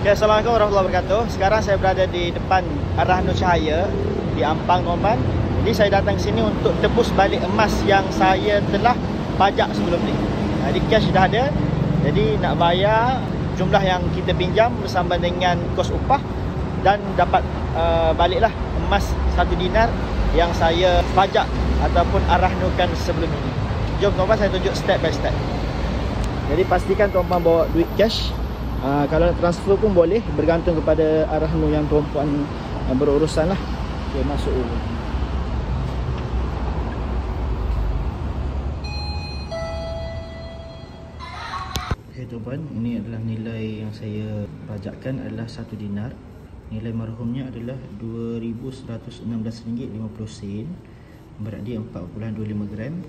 Okay, Assalamualaikum warahmatullahi wabarakatuh. Sekarang saya berada di depan Arah Nur Cahaya di Ampang, tuan-tuan. Jadi saya datang sini untuk tebus balik emas yang saya telah pajak sebelum ni. Jadi cash dah ada. Jadi nak bayar jumlah yang kita pinjam bersama dengan kos upah dan dapat baliklah emas 1 dinar yang saya pajak ataupun arah nurkan sebelum ini. Jom tuan-tuan, saya tunjuk step by step. Jadi pastikan tuan-tuan bawa duit cash. Kalau nak transfer pun boleh, bergantung kepada arah nur yang tuan-tuan berurusan lah. Okay, masuk dulu. Okay tuan-tuan, ini adalah nilai yang saya pajakkan adalah 1 dinar. Nilai marhumnya adalah RM2,116.50. Berat dia 4.25 gram.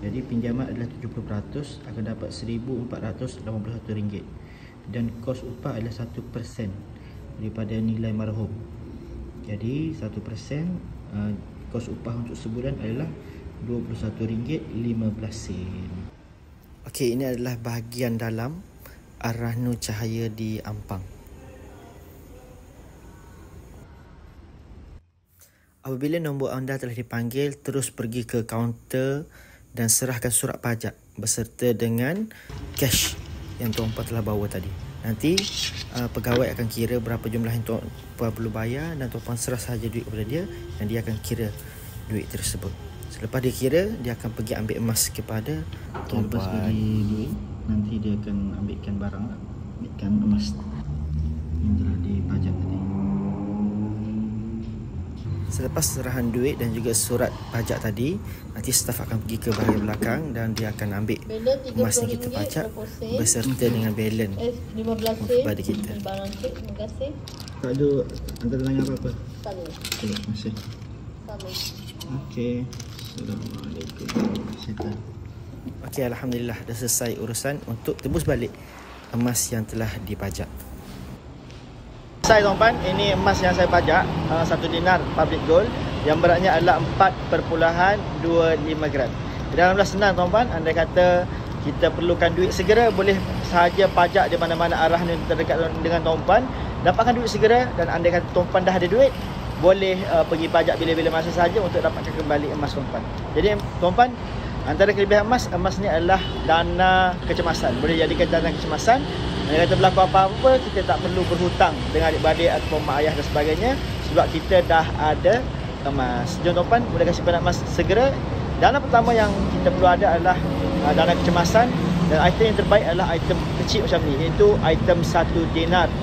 Jadi pinjaman adalah 70%, akan dapat RM1,481. Dan kos upah adalah 1% daripada nilai marhum. Jadi 1% kos upah untuk sebulan adalah RM21.15. Okey, ini adalah bahagian dalam Arah Nur Cahaya di Ampang. Apabila nombor anda telah dipanggil, terus pergi ke kaunter dan serahkan surat pajak beserta dengan cash yang tuan-puan telah bawa tadi. Nanti pegawai akan kira berapa jumlah yang tuan-puan perlu bayar dan tuan-puan serah sahaja duit kepada dia dan dia akan kira duit tersebut. Selepas dia kira, dia akan pergi ambil emas kepada tuan-puan. Lepas bagi duit, nanti dia akan ambilkan barang, ambilkan emas yang telah dipajak tadi. Selepas serahan duit dan juga surat pajak tadi, nanti staf akan pergi ke bahagian belakang dan dia akan ambil emas yang kita pajak beserta dengan balance kepada kita. Terima kasih. Tak ada antara tanya apa-apa? Tak ada. Terima kasih. Okey. Assalamualaikum. Okey, alhamdulillah dah selesai urusan untuk tebus balik emas yang telah dipajak. Selesai tuan-tuan, ini emas yang saya pajak 1 dinar public gold yang beratnya adalah 4.25 gram. Jadi alhamdulillah senang tuan-tuan. Andai kata kita perlukan duit segera, boleh sahaja pajak di mana-mana arah yang terdekat dengan tuan-tuan, dapatkan duit segera. Dan andai kata tuan-tuan dah ada duit, boleh pergi pajak bila-bila masa sahaja untuk dapatkan kembali emas tuan-tuan. Jadi tuan-tuan, antara kelebihan emas ni adalah dana kecemasan. Boleh jadikan dana kecemasan. Kalau kata berlaku apa-apa, kita tak perlu berhutang dengan adik-beradik ataupun mak ayah dan sebagainya, sebab kita dah ada emas. Jom tuan-tuan, mudahkan simpanan emas segera. Dana pertama yang kita perlu ada adalah dana kecemasan, dan item yang terbaik adalah item kecil macam ni, iaitu item 1 dinar.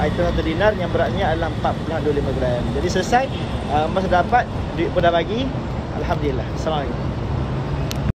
Item 1 dinar yang beratnya adalah 4.25 gram. Jadi selesai, emas dah dapat, duit pun dah bagi. Alhamdulillah. Assalamualaikum.